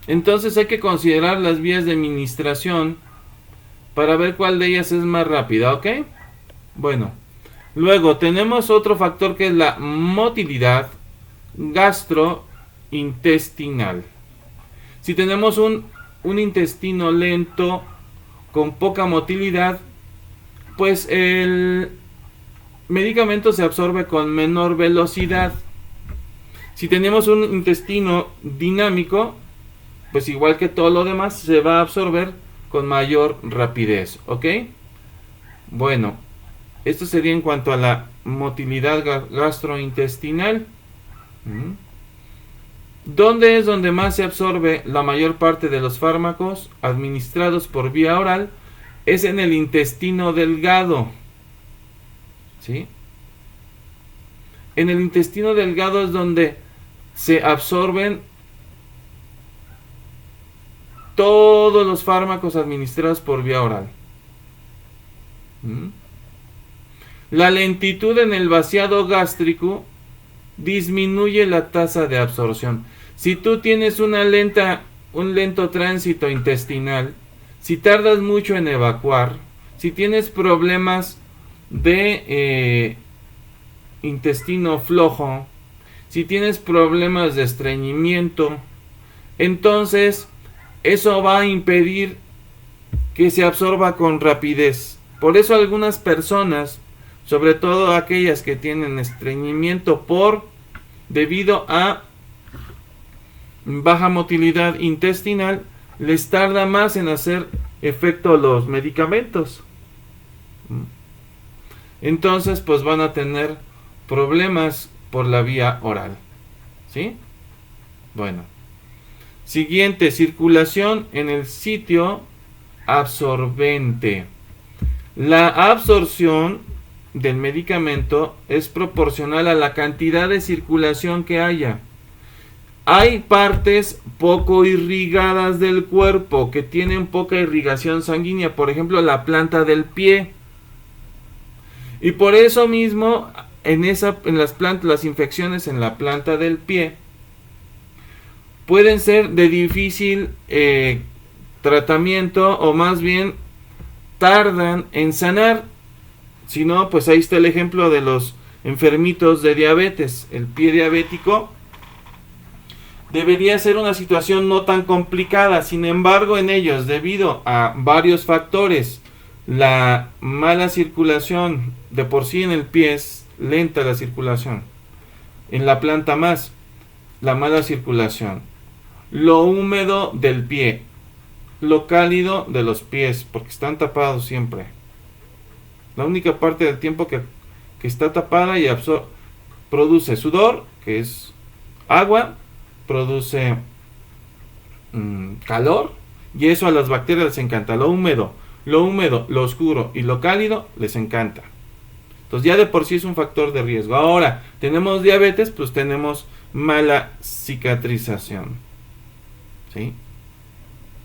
Entonces hay que considerar las vías de administración para ver cuál de ellas es más rápida, ¿ok? Bueno, luego tenemos otro factor que es la motilidad gastrointestinal. Si tenemos un intestino lento con poca motilidad, pues el medicamento se absorbe con menor velocidad. Si tenemos un intestino dinámico, pues igual que todo lo demás, se va a absorber con mayor rapidez, ¿ok? Bueno, esto sería en cuanto a la motilidad gastrointestinal. ¿Dónde es donde más se absorbe la mayor parte de los fármacos administrados por vía oral? Es en el intestino delgado. ¿Sí? En el intestino delgado es donde se absorben todos los fármacos administrados por vía oral. La lentitud en el vaciado gástrico disminuye la tasa de absorción. Si tú tienes un lento tránsito intestinal, si tardas mucho en evacuar, si tienes problemas de intestino flojo, si tienes problemas de estreñimiento, entonces eso va a impedir que se absorba con rapidez. Por eso algunas personas, sobre todo aquellas que tienen estreñimiento debido a baja motilidad intestinal, les tarda más en hacer efecto los medicamentos. Entonces, pues van a tener problemas por la vía oral. ¿Sí? Bueno. Siguiente, circulación en el sitio absorbente. La absorción del medicamento es proporcional a la cantidad de circulación que haya. Hay partes poco irrigadas del cuerpo que tienen poca irrigación sanguínea, por ejemplo la planta del pie. Y por eso mismo las infecciones en la planta del pie pueden ser de difícil tratamiento, o más bien tardan en sanar. Si no, pues ahí está el ejemplo de los enfermitos de diabetes. El pie diabético debería ser una situación no tan complicada. Sin embargo, en ellos, debido a varios factores, la mala circulación, de por sí en el pie es lenta la circulación, en la planta más, la mala circulación, lo húmedo del pie, lo cálido de los pies, porque están tapados siempre. La única parte del tiempo que está tapada y produce sudor, que es agua, produce calor, y eso a las bacterias les encanta. Lo húmedo, lo oscuro y lo cálido les encanta. Entonces ya de por sí es un factor de riesgo. Ahora, tenemos diabetes, pues tenemos mala cicatrización. ¿Sí?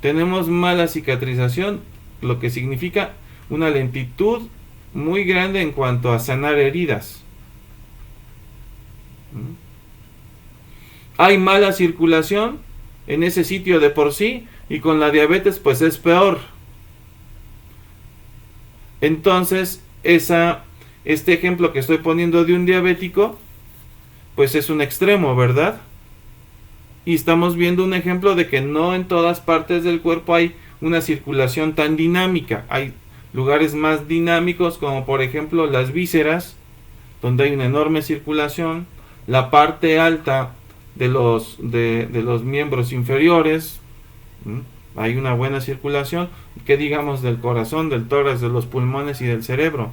Tenemos mala cicatrización, lo que significa una lentitud muy grande en cuanto a sanar heridas. Hay mala circulación en ese sitio de por sí, y con la diabetes pues es peor. Entonces este ejemplo que estoy poniendo de un diabético pues es un extremo, ¿verdad? Y estamos viendo un ejemplo de que no en todas partes del cuerpo hay una circulación tan dinámica. Hay lugares más dinámicos, como por ejemplo las vísceras, donde hay una enorme circulación, la parte alta de los miembros inferiores, hay una buena circulación. ¿Qué digamos del corazón, del tórax, de los pulmones y del cerebro?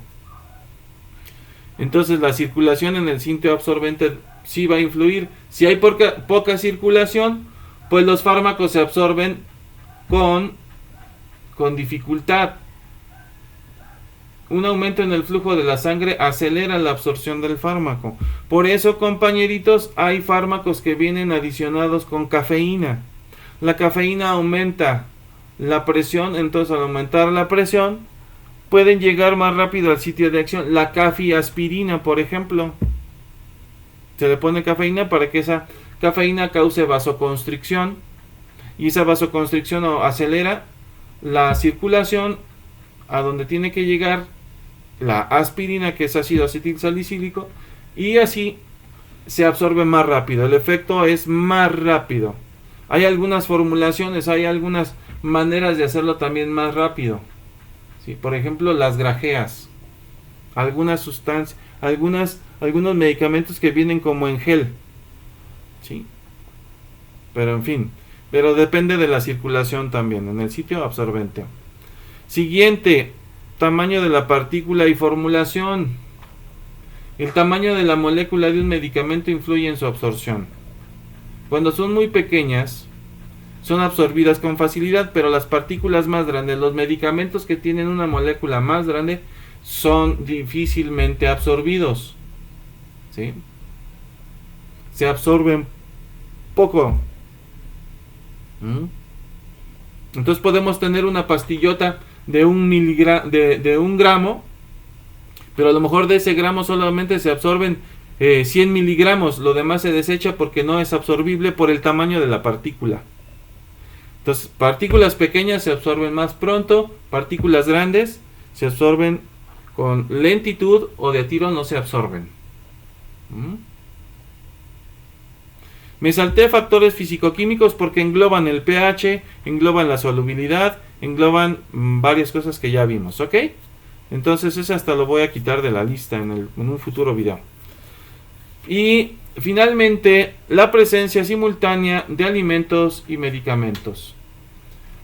Entonces la circulación en el sitio absorbente sí va a influir. Si hay poca circulación, pues los fármacos se absorben con dificultad. Un aumento en el flujo de la sangre acelera la absorción del fármaco. Por eso, compañeritos, hay fármacos que vienen adicionados con cafeína. La cafeína aumenta la presión, entonces al aumentar la presión pueden llegar más rápido al sitio de acción. La cafiaspirina, por ejemplo, se le pone cafeína para que esa cafeína cause vasoconstricción y esa vasoconstricción acelera la circulación a donde tiene que llegar la aspirina, que es ácido acetilsalicílico, y así se absorbe más rápido, el efecto es más rápido. Hay algunas formulaciones, hay algunas maneras de hacerlo también más rápido. ¿Sí? Por ejemplo, las grajeas, algunas sustancias, algunos medicamentos que vienen como en gel. ¿Sí? Pero en fin, pero depende de la circulación también en el sitio absorbente. Siguiente, tamaño de la partícula y formulación. El tamaño de la molécula de un medicamento influye en su absorción. Cuando son muy pequeñas, son absorbidas con facilidad, pero las partículas más grandes, los medicamentos que tienen una molécula más grande, son difícilmente absorbidos. ¿Sí? Se absorben poco. Entonces podemos tener una pastillota de un gramo, pero a lo mejor de ese gramo solamente se absorben 100 miligramos, lo demás se desecha porque no es absorbible por el tamaño de la partícula. Entonces, partículas pequeñas se absorben más pronto, partículas grandes se absorben con lentitud o de a tiro no se absorben. Me salté factores fisicoquímicos porque engloban el pH, engloban la solubilidad, engloban varias cosas que ya vimos, ¿ok? Entonces ese hasta lo voy a quitar de la lista en un futuro video. Y finalmente, la presencia simultánea de alimentos y medicamentos.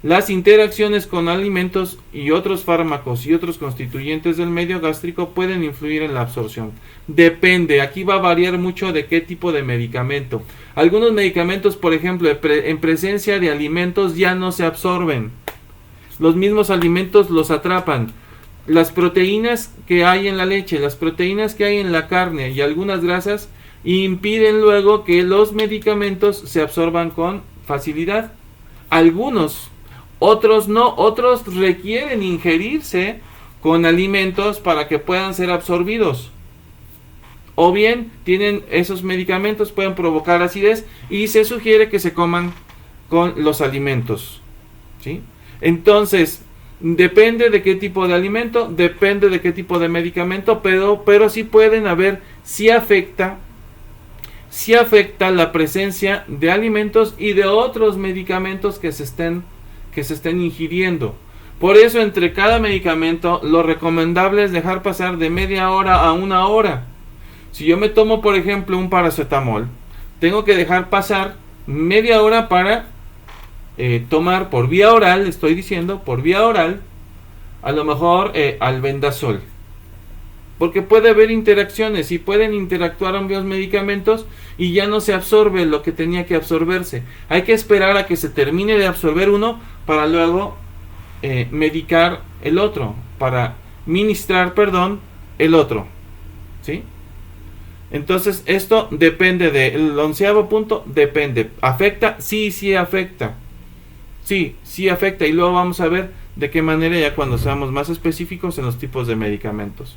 Las interacciones con alimentos y otros fármacos y otros constituyentes del medio gástrico pueden influir en la absorción. Depende, aquí va a variar mucho de qué tipo de medicamento. Algunos medicamentos, por ejemplo, en presencia de alimentos ya no se absorben. Los mismos alimentos los atrapan. Las proteínas que hay en la leche, las proteínas que hay en la carne y algunas grasas impiden luego que los medicamentos se absorban con facilidad. Algunos, otros no, otros requieren ingerirse con alimentos para que puedan ser absorbidos. O bien tienen esos medicamentos, pueden provocar acidez y se sugiere que se coman con los alimentos. ¿Sí? Entonces, depende de qué tipo de alimento, depende de qué tipo de medicamento, pero sí pueden haber, sí afecta la presencia de alimentos y de otros medicamentos que se estén ingiriendo. Por eso, entre cada medicamento, lo recomendable es dejar pasar de media hora a una hora. Si yo me tomo, por ejemplo, un paracetamol, tengo que dejar pasar media hora para tomar por vía oral, estoy diciendo, por vía oral, a lo mejor albendazol. Porque puede haber interacciones y pueden interactuar ambos medicamentos y ya no se absorbe lo que tenía que absorberse. Hay que esperar a que se termine de absorber uno para luego medicar el otro, para ministrar, el otro. ¿Sí? Entonces esto depende del 11º punto, depende. ¿Afecta? Sí afecta. Sí afecta y luego vamos a ver de qué manera ya cuando seamos más específicos en los tipos de medicamentos.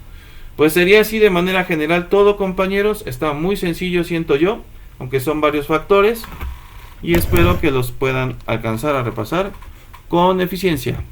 Pues sería así de manera general todo, compañeros. Está muy sencillo, siento yo, aunque son varios factores, y espero que los puedan alcanzar a repasar con eficiencia.